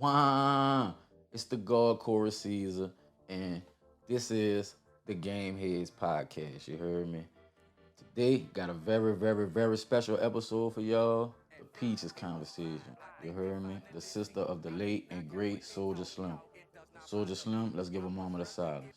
Wah! It's the God Chorus Caesar, and this is the Game Heads podcast. You heard me? Today, got a very, very, very special episode for y'all. The Peaches Conversation. You heard me? The sister of the late and great Soulja Slim. Soulja Slim, let's give a moment of silence.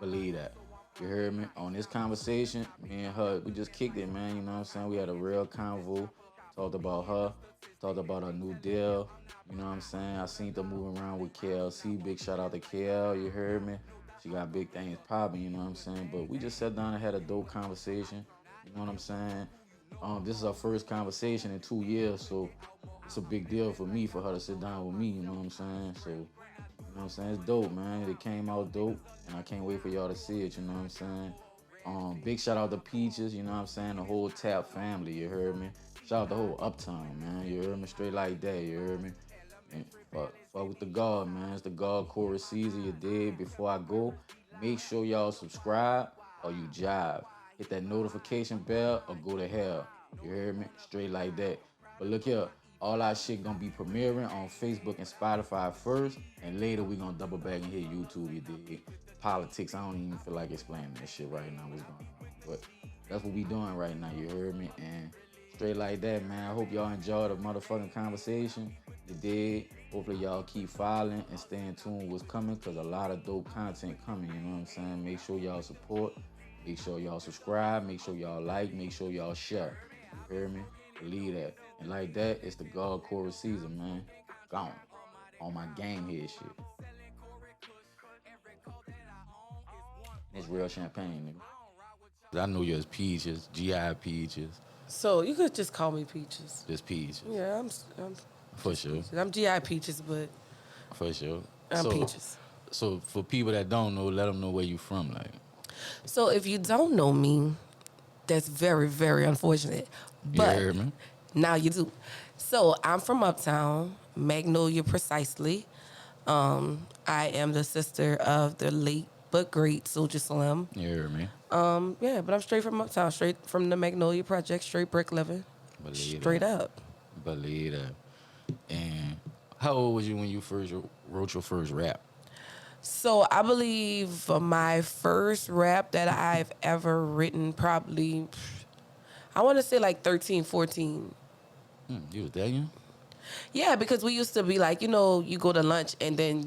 Believe that. You heard me? On this conversation, me and her, we just kicked it, man. You know what I'm saying? We had a real convo. Talked about her. Talked about her new deal. You know what I'm saying? I seen her moving around with KLC. Big shout out to KL. You heard me? She got big things popping, you know what I'm saying? But we just sat down and had a dope conversation. You know what I'm saying? This is our first conversation in 2 years, so it's a big deal for me for her to sit down with me, you know what I'm saying? So know what I'm saying? It's dope, man. It came out dope, and I can't wait for y'all to see it, you know what I'm saying? Big shout out to Peaches, you know what I'm saying? The whole Tap family, you heard me? Shout out the whole Uptown, man. You heard me? Straight like that, you heard me? And fuck with the God, man. It's the God Chorus Caesar, you did. Before I go, make sure y'all subscribe or you jive. Hit that notification bell or go to hell. You heard me? Straight like that. But look here, all our shit gonna be premiering on Facebook and Spotify first, and later we gonna double back and hit YouTube. You dig? Politics, I don't even feel like explaining that shit right now. What's going on? But that's what we doing right now. You heard me? And straight like that, man. I hope y'all enjoyed the motherfucking conversation. You did. Hopefully y'all keep following and staying tuned with what's coming, cause a lot of dope content coming. You know what I'm saying? Make sure y'all support. Make sure y'all subscribe. Make sure y'all like. Make sure y'all share. You hear me? Believe that. And like that, it's the God Chorus Season, man. Gone. On my game here shit. It's real champagne, nigga. I know you as Peaches, GI Peaches. So you could just call me Peaches. Just Peaches. Yeah, I'm for sure. I'm GI Peaches, but for sure. I'm Peaches. So for people that don't know, let them know where you from, like. So if you don't know me, that's very, very unfortunate. But you heard me? Now you do. So I'm from Uptown, Magnolia precisely. I am the sister of the late but great Soulja Slim. You heard me? Yeah, but I'm straight from Uptown, straight from the Magnolia Project, straight brick living. Straight up. Believe that. And how old was you when you first wrote your first rap? So I believe my first rap that I've ever written probably, I want to say like 13, 14. You was that young? Yeah, because we used to be like, you go to lunch and then,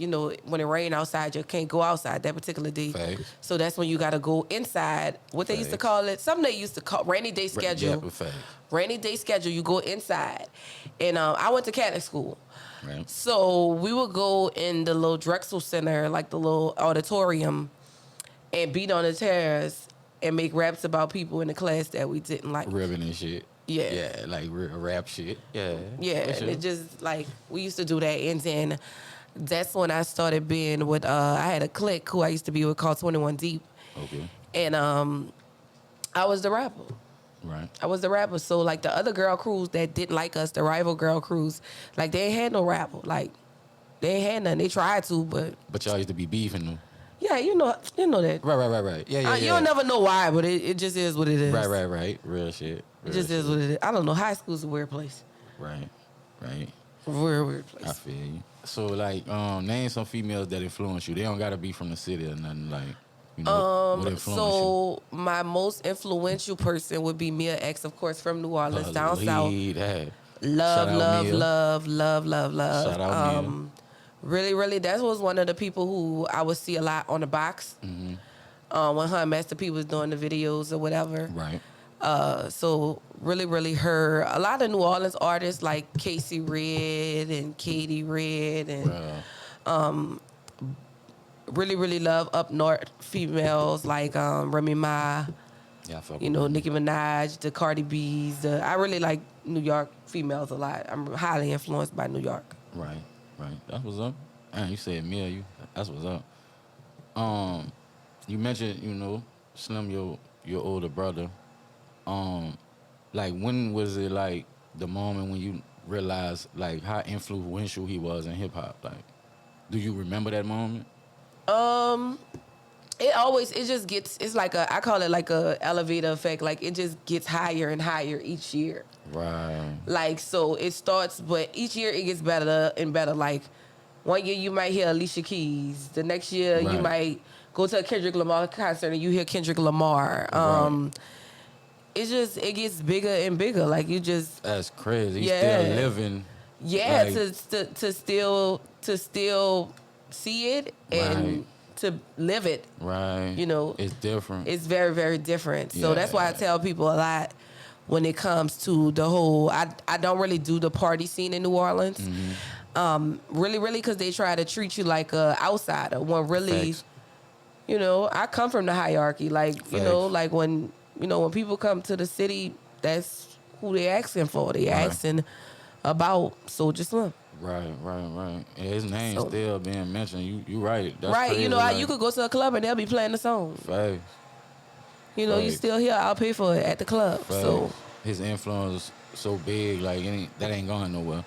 when it rain outside, you can't go outside that particular day. Facts. So that's when you got to go inside. What they used to call it, something they used to call rainy day schedule. Facts. Rainy day schedule, you go inside. And I went to Catholic school. Right. So we would go in the little Drexel Center, like the little auditorium, and beat on the terrace and make raps about people in the class that we didn't like. Ribbon and shit. Yeah. Yeah, like rap shit. Yeah. Yeah, and it just, like, we used to do that. And then that's when I started being with, I had a clique who I used to be with called 21 Deep. Okay. And I was the rapper. Right. I was the rapper. So, like, the other girl crews that didn't like us, the rival girl crews, like, they ain't had no rapper. Like, they ain't had nothing. They tried to, but... But y'all used to be beefing them. Yeah, you know that. Right. Yeah. You'll never know why, but it just is what it is. Right. Real shit. It just is what it is. I don't know. High school's a weird place. Right. Weird place. I feel you. So, like, name some females that influence you. They don't gotta be from the city or nothing, like, what influence so you? My most influential person would be Mia X, of course, from New Orleans, down south. That. Love. Shout out Mia. Really, that was one of the people who I would see a lot on the box. Mm-hmm. When her and Master P was doing the videos or whatever. Right. So really her. A lot of New Orleans artists like Casey Red and Katie Red and really love up north females like Remy Ma. Yeah, I fuck Nicki Minaj, the Cardi B's. I really like New York females a lot. I'm highly influenced by New York. Right. That's what's up. Man, you said Mia, that's what's up. You mentioned, Slim, your older brother. Like, when was it, like, the moment when you realized, like, how influential he was in hip hop? Like, do you remember that moment? it just gets, it's like I call it like a elevator effect. Like it just gets higher and higher each year. Right. Like, so it starts, but each year it gets better and better. Like, one year you might hear Alicia Keys. The next year you Right. might go to a Kendrick Lamar concert and you hear Kendrick Lamar. Right. It gets bigger and bigger. Like, you just, That's crazy. He's yeah. still living. Yeah, Like, to still see it and Right. to live it. right. You know, It's different. it's very, very different. So that's why I Yeah. tell people a lot when it comes to the whole. I don't really do the party scene in New Orleans. Really, really, because they try to treat you like a outsider. When really, Facts. I come from the hierarchy. Like, Facts. like when people come to the city, that's who they asking for. They Right. asking about Soulja Slim. Right. And his name So- still being mentioned. You right. That's Right, crazy. you could go to a club and they'll be playing the song. Facts. You Facts. still here, I'll pay for it at the club. Facts. So His influence so big, like that ain't going nowhere.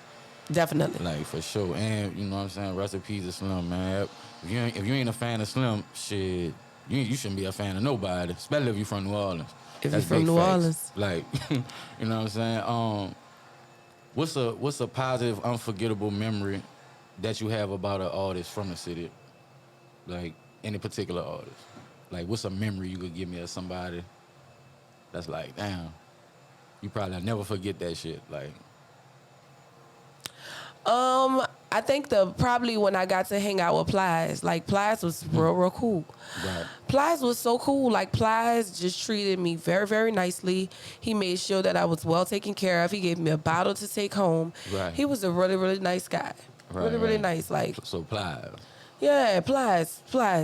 definitely. Like, for sure. And you know what I'm saying? Rest in peace to Slim, man. If you ain't a fan of Slim, shit, you shouldn't be a fan of nobody, especially if you from New Orleans. If That's you from big New facts. Orleans. Like, you know what I'm saying? What's a positive, unforgettable memory that you have about an artist from the city? Like, any particular artist? Like, what's a memory you could give me of somebody that's like, damn, you probably never forget that shit. Like, I think probably when I got to hang out with Plies, like Plies was real cool. right. Plies was so cool. Like, Plies just treated me very, very nicely. He made sure that I was well taken care of. He gave me a bottle to take home. Right. He was a really, really nice guy. Right, really, really right. nice. Like, So Plies. yeah, Plies,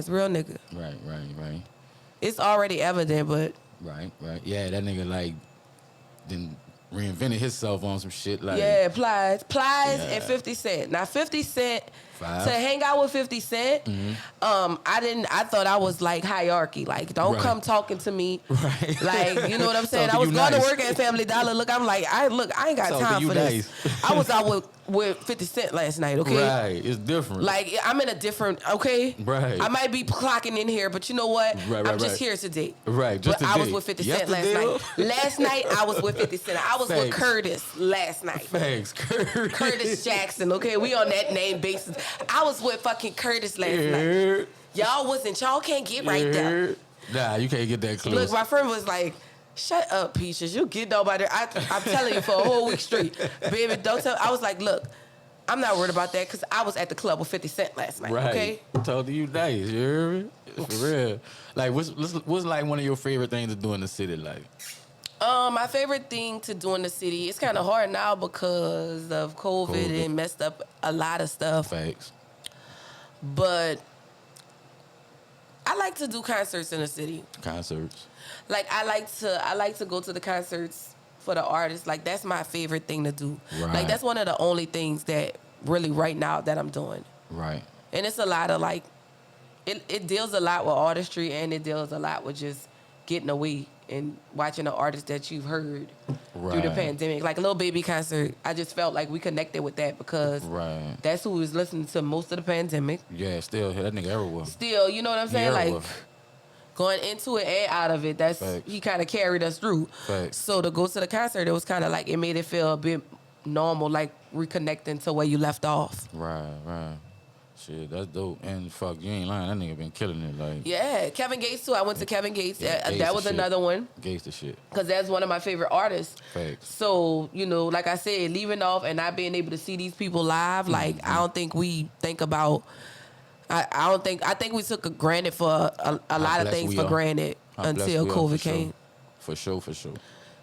real nigga. Right. It's already evident, but Right. Yeah, that nigga like then reinvented himself on some shit like yeah, Plies Yeah. and 50 Cent. Now 50 Cent, Five. to hang out with 50 Cent, I thought I was like hierarchy. Like, don't Right. come talking to me. Right. Like, you know what I'm saying? I Talking was you going nice. to work at Family Dollar. Look, I'm like, I ain't got Talking time you for this. nice. I was out with 50 Cent last night, okay? Right. It's different. Like, I'm in a different, okay? Right. I might be clocking in here, but you know what? Right, I'm just right. here today. Right, just But I was today. with 50 Cent Yesterday, last night. Last night, I was with 50 Cent. I was with Thanks. Curtis last night. Thanks, Curtis. Curtis Jackson, okay? We on that name basis. I was with fucking Curtis last night. Y'all can't get right there. Nah, you can't get that close. Look, my friend was like, shut up, Peaches. You get nobody. I'm telling you for a whole week straight. Baby, don't tell. I was like, look, I'm not worried about that because I was at the club with 50 Cent last night, right. okay? Talk to you nice, you hear me? For real. Like, what's like one of your favorite things to do in the city, like? My favorite thing to do in the city, it's kind of hard now because of COVID and messed up a lot of stuff. Facts. But I like to do concerts in the city. Concerts. Like, I like to go to the concerts for the artists. Like, that's my favorite thing to do. Right. Like, that's one of the only things that really right now that I'm doing. Right. And it's a lot of like, it deals a lot with artistry and it deals a lot with just getting away and watching the artists that you've heard through the Right. pandemic. Like, a Lil Baby concert, I just felt like we connected with that because Right. that's who was listening to most of the pandemic. Yeah, still that nigga everywhere. Still, you know what I'm saying? Yeah, Like, well. going into it and out of it, Facts. he kind of carried us through. Facts. So to go to the concert, it was kind of like, it made it feel a bit normal, like reconnecting to where you left off. Right. Shit, that's dope. And fuck, you ain't lying. That nigga been killing it. Like, Yeah, Kevin Gates too. I went to Kevin Gates. Yeah, Gates that the was shit. another one Gates the shit. because that's one of my favorite artists. Facts. So, like I said, leaving off and not being able to see these people live, like, I don't think we think about. I think we took it granted for a lot of blessed things we for are. granted How blessed until we are, COVID for sure. came. For sure.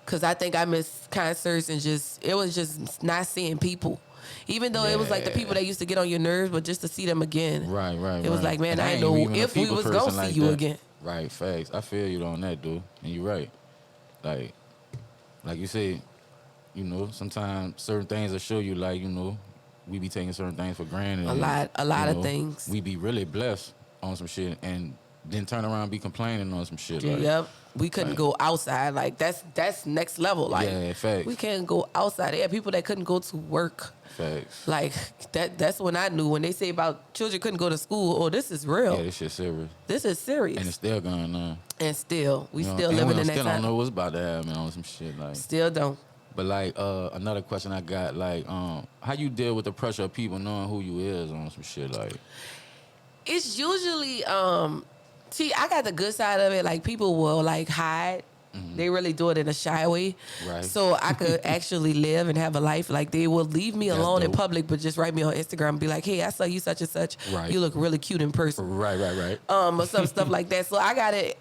Because I think I missed concerts and it was just not seeing people. Even though it was like the people that used to get on your nerves, but just to see them again. Right. It was like, man, And I ain't didn't know even a if we people was person going to like see you that. again. Right, facts. I feel you on that, dude. And you're right. Like you say, sometimes certain things will show you, like, we be taking certain things for granted. A lot of things. We be really blessed on some shit, and then turn around and be complaining on some shit. Like, Yep. We couldn't go outside. Like that's next level. Like yeah, facts. we can't go outside. There are people that couldn't go to work. Facts. Like that's when I knew when they say about children couldn't go to school. Oh, this is real. Yeah, this shit serious. This is serious. And it's still going on. And still, we You know, still and living we in that still time. don't know what's about to happen on some shit. Like, Still don't. but like another question I got, like, how you deal with the pressure of people knowing who you is on some shit? Like, It's usually see, I got the good side of it. Like people will like hide. They really do it in a shy way. Right. So I could actually live and have a life. Like they will leave me That's alone in dope. public, but just write me on Instagram and be like, hey, I saw you such and such. Right. You look really cute in person. right. Or some stuff like that. So I got it,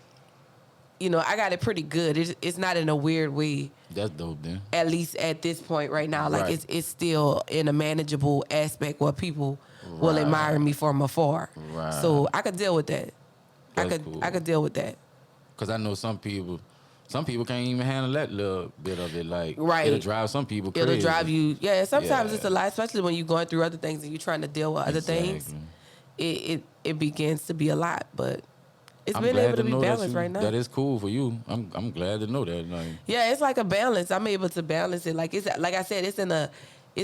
I got it pretty good. It's not in a weird way. That's dope, then. At least at this point right now. Like Right. it's still in a manageable aspect where people will Right. admire me from afar. Right. So I could deal with that. That's cool. I could deal with that. Because I know some people can't even handle that little bit of it. Like, Right. it'll drive some people crazy. It'll drive you. Yeah, sometimes Yeah. it's a lot, especially when you're going through other things and you're trying to deal with other things. Exactly. It begins to be a lot, but it's I'm been glad able to be know that balanced right now. That is cool for you. I'm glad to know that. Like, Yeah, it's like a balance. I'm able to balance it. Like it's like I said, it's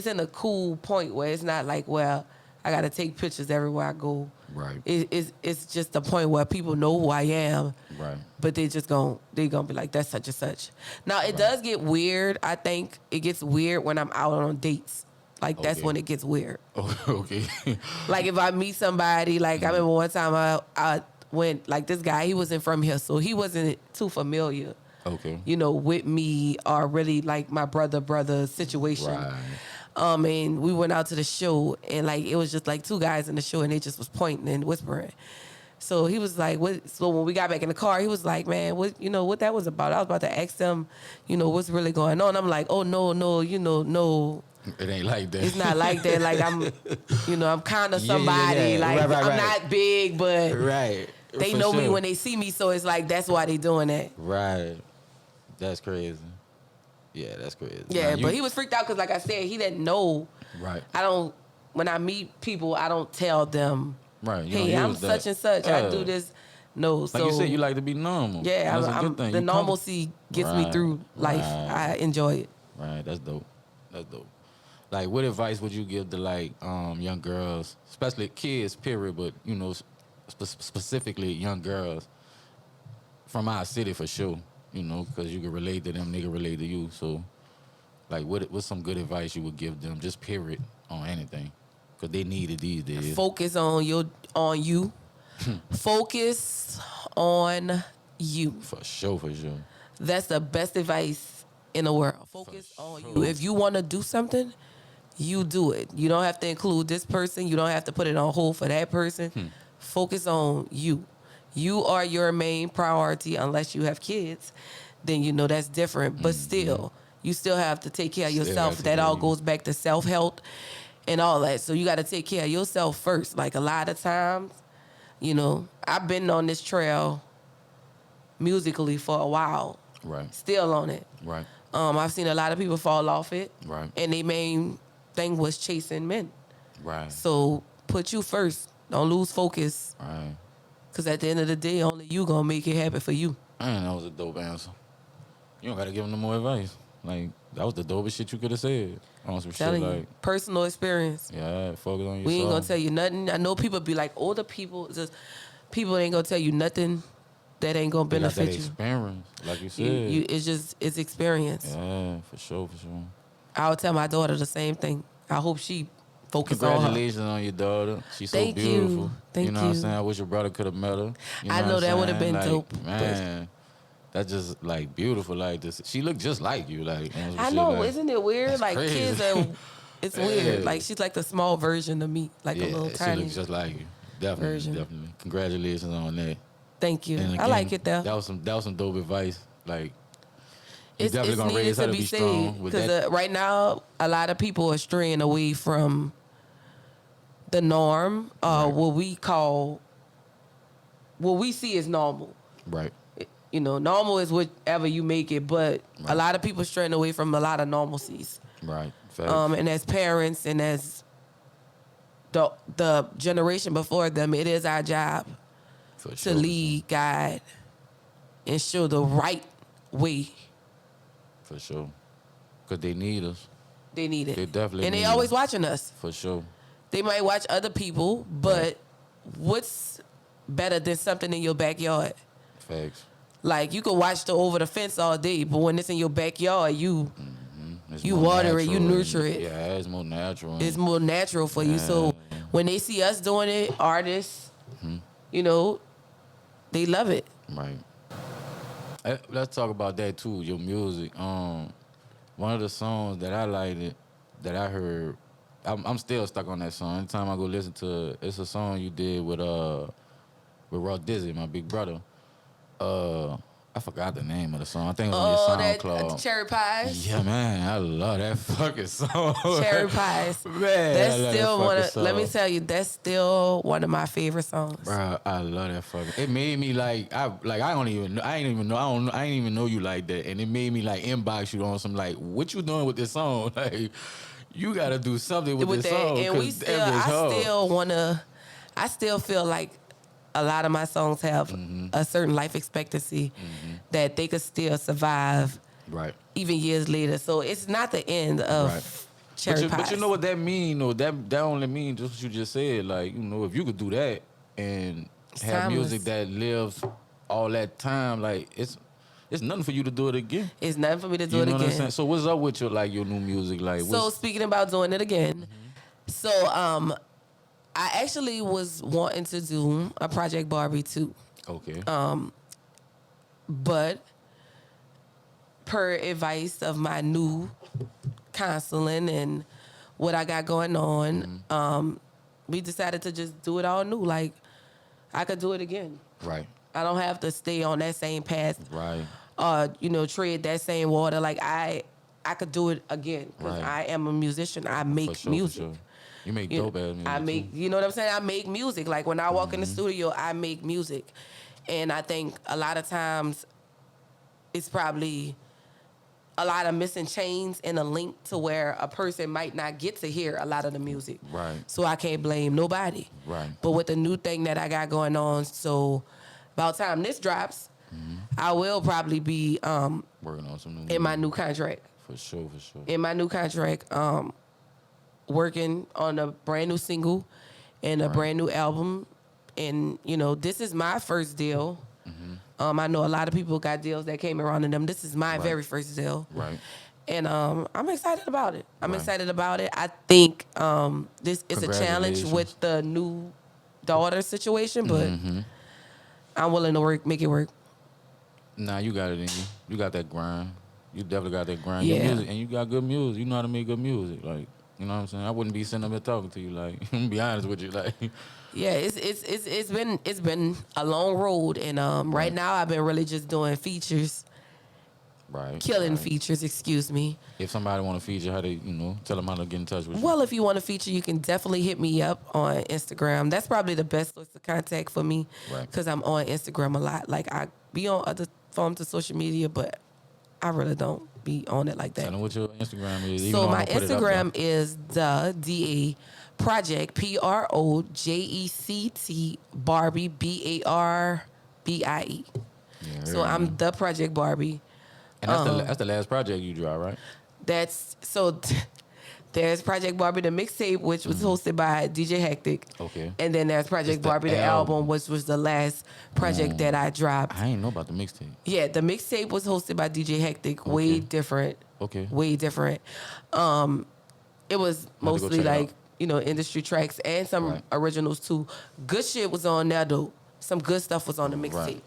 in a cool point where it's not like, well, I got to take pictures everywhere I go. right, It's just a point where people know who I am, right. but they gonna be like, that's such and such. Now it does get weird. I think it gets weird when I'm out on dates. Like that's Okay. when it gets weird. Oh, okay. Like if I meet somebody, like I remember one time I went, like this guy, he wasn't from here, so he wasn't too familiar, okay. with me or really like my brother situation. Right. And we went out to the show, and like it was just like two guys in the show, and they just was pointing and whispering. So he was like, "What?" So when we got back in the car, he was like, "Man, what that was about?" I was about to ask them, what's really going on. I'm like, "Oh no, no, It ain't like that. it's not like that. Like I'm kind of Yeah, somebody. yeah. Like Right. I'm not big, but right. they For know me sure. when they see me. So it's like that's why they doing that. Right. That's crazy. Yeah, that's crazy. Yeah, Now, but he was freaked out because, like I said, he didn't know. Right. When I meet people, I don't tell them, Right. You hey, don't I'm use that. such and such. I do this. No, Like so you said, you like to be normal. yeah, That's a good thing. the You normalcy gets me Right, through life. right. I enjoy it. Right, that's dope. That's dope. Like, what advice would you give to like young girls, especially kids, period, but specifically young girls from our city for sure, because you can relate to them, they can relate to you. So, like, what's some good advice you would give them, just period, on anything, because they need it these days. Focus on you. Focus on you. For sure. That's the best advice in the world. Focus on you. sure. If you want to do something, you do it. You don't have to include this person. You don't have to put it on hold for that person. Focus on you. You are your main priority unless you have kids. Then that's different. But still, you still have to take care of Still yourself. have to That do all you. goes back to self-help and all that. So you got to take care of yourself first. Like a lot of times, I've been on this trail musically for a while. Right. Still on it. Right. I've seen a lot of people fall off it. Right. And their main thing was chasing men. Right. So put you first. Don't lose focus. Right. Because at the end of the day, only you going to make it happen for you. Man, that was a dope answer. You don't got to give them no more advice. Like, that was the dopest shit you could have said on some Telling shit you, like, personal experience. yeah, focus on yourself. We ain't going to tell you nothing. I know people be like, older people, people ain't going to tell you nothing that ain't going to They got that benefit you. experience, like you said. It's experience. Yeah, for sure. I'll tell my daughter the same thing. I hope she focus on her. Congratulations on your daughter. She's so Thank you. beautiful. Thank know what I'm you. saying? I wish your brother could have met her. You I know what I'm that would've saying? been Like, dope, Man, that's just like beautiful. Like this, she looked just like you. Like on some I shit, know, like, isn't it weird? that's Like crazy. kids are, it's weird. Yeah. Like she's like the small version of me, like yeah, a little she tiny. looks just like you. Definitely, version. definitely. Congratulations on that. Thank you. And I again, like it though. That was some dope advice. Like you It's definitely gonna needed raise her to to be be strong said with because that. right now a lot of people are straying away from the norm, Right. what we see as normal. Right. Normal is whatever you make it, but a Right. lot of people straying away from a lot of normalcies. Right. Facts. And as parents and as the generation before them, it is our job For to lead, guide, and show the right way. For sure. Because they need us. They need it. They definitely and need they always us. watching us. For sure. They might watch other people, but what's better than something in your backyard? Facts. Like, you could watch the over the fence all day, but when it's in your backyard, you It's you more water it, you natural nurture and- it. Yeah, it's more natural. It's more natural for you. So when they see us doing it, artists, you know, they love it. Right. Let's talk about that too. Your music. One of the songs that I liked that I heard, I'm still stuck on that song. Anytime I go listen to it, it's a song you did with Raw Dizzy, my big brother. I forgot the name of the song. I think it was on your That SoundCloud. Cherry Pies. Yeah, man, I love that fucking song. Cherry Pies. Man, That's I love still that one fucking of. song. Let me tell you, that's still one of my favorite songs. Bro, I love that fucking. It made me like I ain't even know you like that, and it made me like inbox you on some like, what you doing with this song? Like, you gotta do something with this that, song. and we 'cause still, that bitch hard. I still feel like a lot of my songs have a certain life expectancy that they could still survive, Right. even years later. So it's not the end of Right. Cherry Pies. But you know what that mean though? That only means just what you just said. Like, you know, if you could do that and have timeless. music that lives all that time, like it's nothing for you to do it again. It's nothing for me to do You it know what I'm again. saying? So what's up with your new music? Like, So speaking about doing it again, so I actually was wanting to do a Project Barbie too, okay, but per advice of my new counseling and what I got going on, we decided to just do it all new. Like, I could do it again. right, I don't have to stay on that same path. right, Tread that same water. Like, I could do it again because Right. I am a musician. I make for sure, music. for sure. You make You know, dope ass music. I make, too. you know what I'm saying? I make music. Like, when I walk in the studio, I make music. And I think a lot of times it's probably a lot of missing chains and a link to where a person might not get to hear a lot of the music. Right. So I can't blame nobody. Right. But with the new thing that I got going on, so about time this drops, I will probably be Working on some new in my music. new contract. For sure, for sure. In my new contract, working on a brand new single and a brand new album. And, you know, this is my first deal. I know a lot of people got deals that came around to them. This is my very first deal. Right. And I'm excited about it. I'm Right. excited about it. I think this is a challenge Congratulations. with the new daughter situation, but I'm willing to make it work. Nah, you got it in you. You got that grind. You definitely got that grind. Yeah. Your music, and you got good music. You know how to make good music. Like, you know what I'm saying? I wouldn't be sitting up here talking to you. Like, I'm gonna be honest with you. Like, Yeah, it's been a long road, and right now I've been really just doing features, right. killing right. features. Excuse me. If somebody want to feature, how they, tell them how to get in touch with you. Well, if you want to feature, you can definitely hit me up on Instagram. That's probably the best source of contact for me Right. because I'm on Instagram a lot. Like, I be on other forms of social media, but I really don't be on it like Tell that. them what your Instagram is. even So though I'm my gonna put it up Instagram there. is the DA Project PROJECT Barbie BARBIE. Yeah, So I'm the Project Barbie. And that's the last project you draw, right? That's so. There's Project Barbie the mixtape, which was hosted by DJ Hectic. Okay. And then there's Project It's the Barbie the album, album. which was the last project that I dropped. I ain't know about the mixtape. Yeah, the mixtape was hosted by DJ Hectic. Way different. Okay. Way different. It was mostly check it like, out. industry tracks and some Right. originals too. Good shit was on there though. Some good stuff was on the mixtape. Right.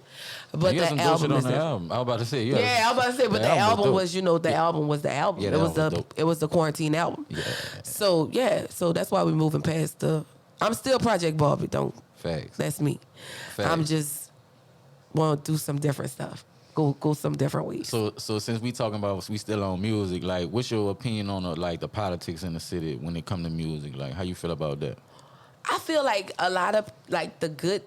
But You the got some dope shit album on is the different. album. I was about to say, Yeah, I was about to say, but the album dope. was, the album was the album. Yeah, it the was album was dope. it was the quarantine album. Yeah. So that's why we're moving past I'm still Project Barbie, Facts. that's me. Facts. I'm just want to do some different stuff. Go some different ways. So since we talking about we still on music, like what's your opinion on the politics in the city when it come to music? Like how you feel about that? I feel like a lot of good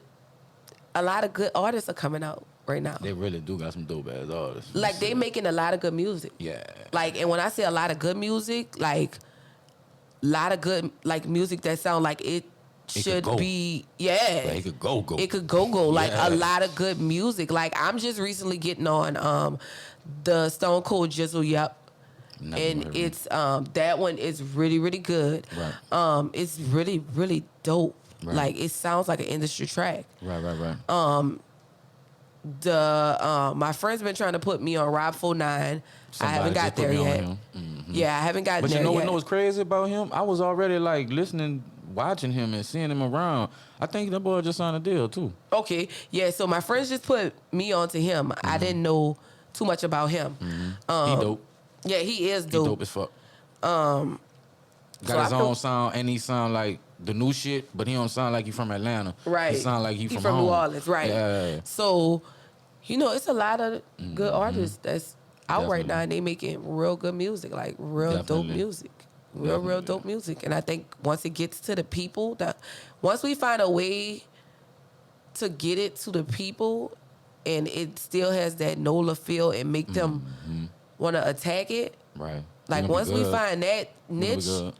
artists are coming out right now. They really do got some dope ass artists. Like they making a lot of good music. Yeah. Like, and when I say a lot of good music, like a lot of good like music that sound like it should go. be It could go. It could go. Like Yeah. a lot of good music. Like I'm just recently getting on the Stone Cold Jizzle Yup. Never And heard of it's that one is really, really good. Right. It's really, really dope. Right. Like it sounds like an industry track. Right. My friend's been trying to put me on Rob 49. I haven't got there yet. Yeah, I haven't gotten But there you know yet. what's crazy about him? I was already like listening, watching him and seeing him around. I think that boy just signed a deal too. Okay, yeah. So my friends just put me onto him. I didn't know too much about him. He dope. Yeah, he is He dope. dope as fuck. So Got his I own sound, and he sound like the new shit, but he don't sound like he from Atlanta. Right. He sound like he from New home. Orleans, right. Yeah. So, it's a lot of good artists that's out right Definitely. now, and they making real good music, like real dope Definitely. music. Real dope music. And I think once it gets to the people, once we find a way to get it to the people and it still has that NOLA feel and make them want to attack it, Right. like Gonna be once we good. find that Gonna be niche, good.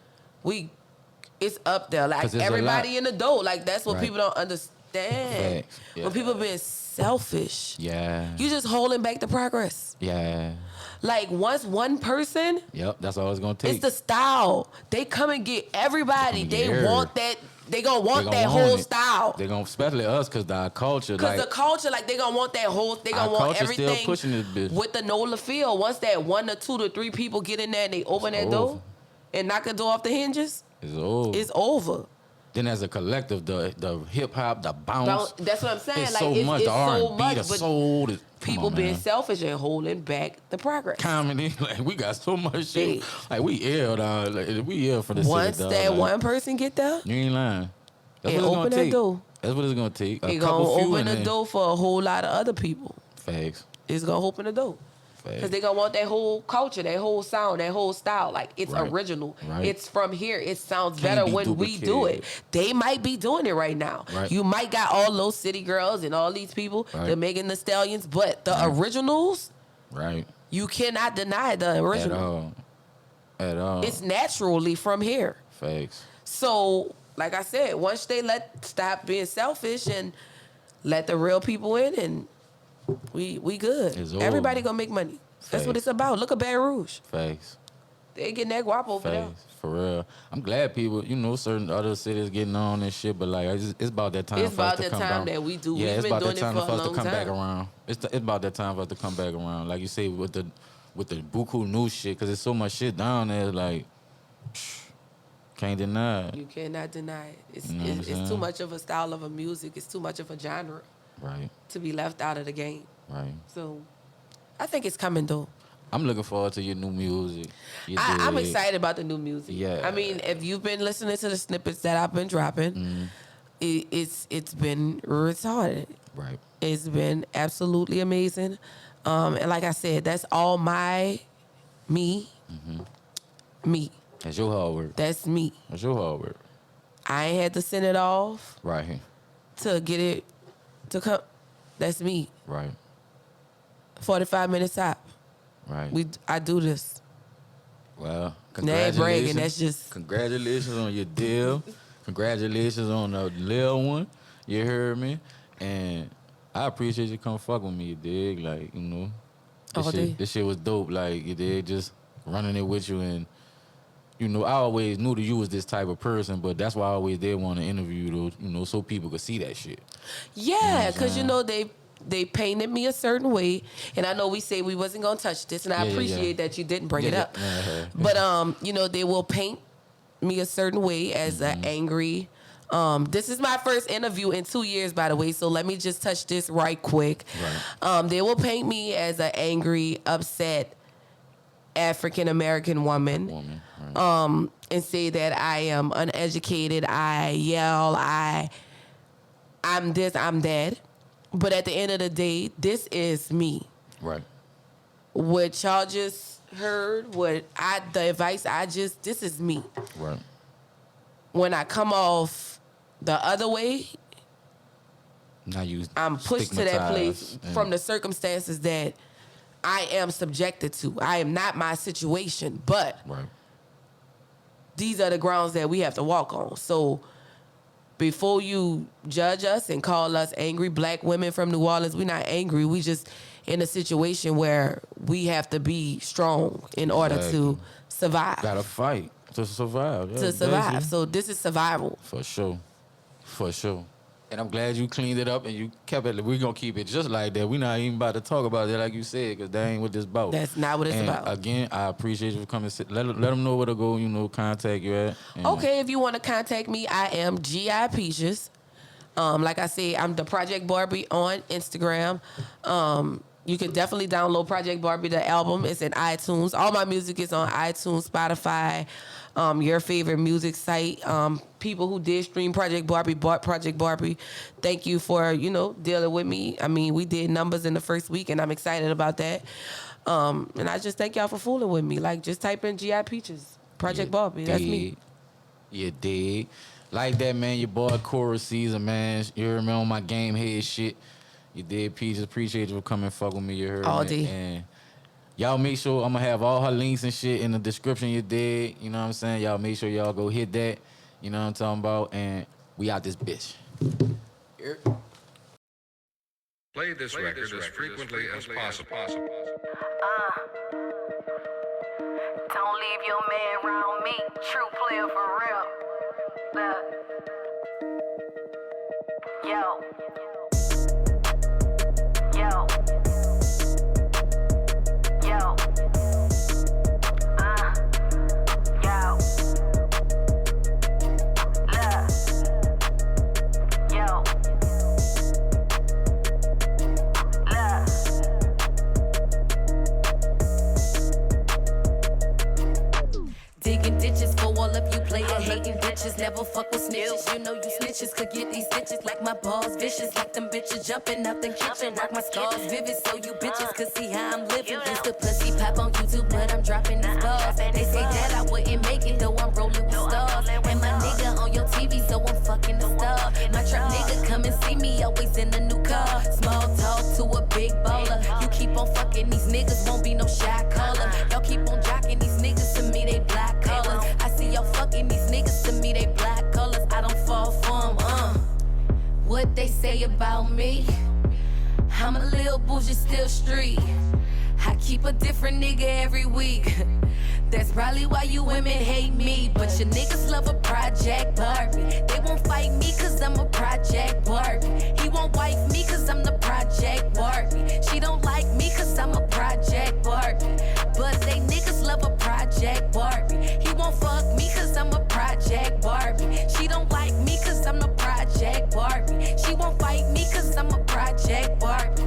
it's up there. Like 'Cause there's a everybody lot. in the dough. Like that's what Right. people don't understand. Facts. Yeah. When people being selfish, Yeah. you just holding back the progress. Yeah. Like once one person, Yep. That's all it's gonna take. it's the style. They come and get everybody. Come They get want that. They gonna want They gonna that want whole it. style. They gonna, especially us, cause our culture, Cause like the culture, like they gonna want that whole. They gonna Our want culture still everything pushing this bitch. with the NOLA feel. Once that 1 to 2 to 3 people get in there and they open It's that door over. and knock the door off the hinges, it's old. it's over. Then as a collective, the hip hop, the bounce, That's what I'm saying. it's Like so much. it's The so R&B, much, the but soul, people being selfish and holding back the progress. comedy. Like we got so much shit. Hey. Like we ill, dog. Like, we ill for the Once city, dog. that Like, one person get there, you ain't lying. That's and what it's open gonna that take. door. That's what it's gonna take. A it couple gonna few open and the then door for a whole lot of other people. Facts. It's gonna open the door. Because they gonna want that whole culture, that whole sound, that whole style. Like it's Right. original. Right. It's from here. It sounds Can't better be when we do it. duplicated. They might be doing it right now. Right. You might got all those city girls and all these people Right. that making the stallions, but the Right. originals, Right. you cannot deny the At original. all. At all. It's naturally from here. Facts. So, like I said, once they stop being selfish and let the real people in, and we good. It's over. Everybody gonna make money. That's what Facts. it's about. Look at Baton Rouge. Facts. They getting that guap over there. Facts. For real. I'm glad people, certain other cities getting on and shit, but like it's about that time It's for us about to that come time back. that we do. Yeah, We've it's been about doing that it time for a for us to long come back time. around. It's about that time for us to come back around. Like you say with the buku new shit, because there's so much shit down there. Like can't deny it. You cannot deny it. It's, You know what I'm it's saying? too much of a style of a music. It's too much of a genre Right. to be left out of the game. Right. So, I think it's coming though. I'm looking forward to your new music. You I'm dig? excited about the new music. Yeah. I mean, if you've been listening to the snippets that I've been dropping, it's been retarded. Right. It's been absolutely amazing. And like I said, that's all me. That's your hard work. That's me. That's your hard work. I ain't had to send it off Right here. to get it to come. That's me. Right. 45 minutes top. Right. I do this. Well, That ain't bragging. congratulations. That's just Congratulations on your deal. Congratulations on the little one. You heard me? And I appreciate you come fuck with me, you dig? Like, All day. this shit was dope. Like, you dig? Just running it with you. And, I always knew that you was this type of person, but that's why I always did want to interview you, so people could see that shit. yeah, because saying? they painted me a certain way, and I know we say we wasn't gonna touch this, and I Yeah. appreciate that you didn't bring it Yeah, up. yeah. But they will paint me a certain way as an angry. This is my first interview in 2 years, by the way, so let me just touch this right quick. Right. They will paint me as an angry, upset African American woman. Right. And say that I am uneducated, I yell, I'm this, I'm that. But at the end of the day, this is me. Right. What y'all just heard, the advice this is me. Right. When I come off the other way, Now you I'm pushed to that place stigmatized and- from the circumstances that I am subjected to. I am not my situation, but Right. these are the grounds that we have to walk on. So before you judge us and call us angry black women from New Orleans, we're not angry. We just in a situation where we have to be strong in order to survive. Gotta fight to survive. Yeah, To survive. basically. So this is survival. For sure. For sure. And I'm glad you cleaned it up and you kept it. We're going to keep it just like that. We're not even about to talk about it like you said, because that ain't what this about. That's not what it's about. Again, I appreciate you for coming. Let them know where to go, contact you at. Okay, if you want to contact me, I am G.I. Peaches. Like I said, I'm the Project Barbie on Instagram. You can definitely download Project Barbie, the album. It's in iTunes. All my music is on iTunes, Spotify, your favorite music site. People who did stream Project Barbie bought Project Barbie. Thank you for, dealing with me. I mean, we did numbers in the first week, and I'm excited about that. And I just thank y'all for fooling with me. Like, just type in G.I. Peaches, Project Barbie. That's me. You dig. Like that, man. Your boy Chorus Season, man. You heard me on my game head shit. You did, Peaches. Appreciate you for coming and fuck with me. You heard all me. day. And y'all make sure I'm going to have all her links and shit in the description. You did. You know what I'm saying? Y'all make sure y'all go hit that. You know what I'm talking about? And we out this bitch. Play this record as frequently as possible. Don't leave your man around me. True player for real. Look. Yo. Yo. Yo. Yo. Look. Yo. Look. Digging ditches for all of you player hating bitches. Never fuck with snitches. You know you snitches could get these stitches like my balls vicious. Like them bitches jumping out the kitchen. Rock my scars vivid so you bitches could see how I'm living. Used to pussy pop on YouTube, but I'm dropping these bars. They say that I wouldn't make it, though I'm rolling with stars. And my nigga on your TV, so I'm fucking the star. My trap nigga come and see me, always in a new car. Small talk to a big baller. You keep on fucking these niggas, won't be no shot caller. Y'all keep on jocking these niggas, to me they black colors. I see y'all fucking these niggas, to me they black colors. I don't fall for them, What they say about me? I'm a little bougie, still street. I keep a different nigga every week. That's probably why you women hate me. But your niggas love a Project Barbie. They won't fight me cause I'm a Project Barbie. He won't wife me cause I'm the Project Barbie. She don't like me cause I'm a Project Barbie. But they niggas love a Project Barbie. He won't fuck me cause I'm a Project Barbie. She don't like me cause I'm the Project Barbie. She won't fight me cause I'm a Project Barbie.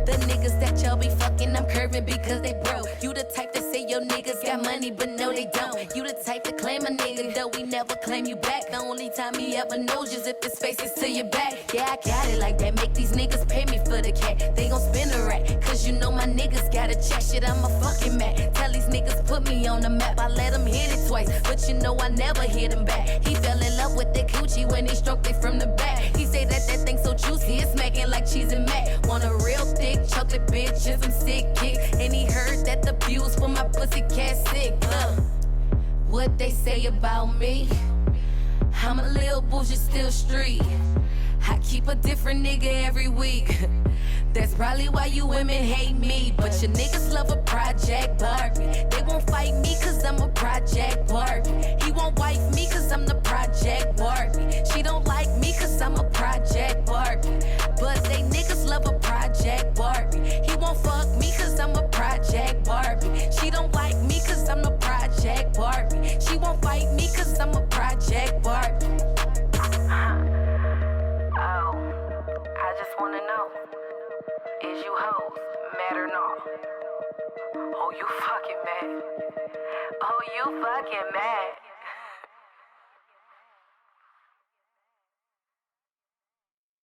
The niggas that y'all be fucking, I'm curving because they broke. You the type that say your niggas got money, but no they don't. You the type to claim a nigga, though we never claim you back. The only time he ever knows is if his face is to your back. Yeah, I got it like that, make these niggas pay me for the cat. They gon' spin a rack, cause you know my niggas gotta check shit, I'm a fucking Mac. Tell these niggas put me on the map, I let them hit it twice. But you know I never hit him back. He fell in love with the coochie when he stroked it from the back. He say that thing so juicy, it's smacking like cheese and mac. Want a real thick chocolate bitch and some sick kick. And he heard that the views for my pussy cat sick. What they say about me? I'm a little bougie, still street. I keep a different nigga every week. That's probably why you women hate me. But your niggas love a Project Barbie. They won't fight me cause I'm a Project Barbie. He won't wife me cause I'm the Project Barbie. She don't like me cause I'm a Project Barbie. But they niggas love a Project Barbie. He won't fuck me cause I'm a Project Barbie. She don't like me cause I'm the Project Barbie. She won't fight me cause I'm a Project Barbie. Oh, I just wanna know, is you hoes mad or not? Oh, you fucking mad. Oh, you fucking mad.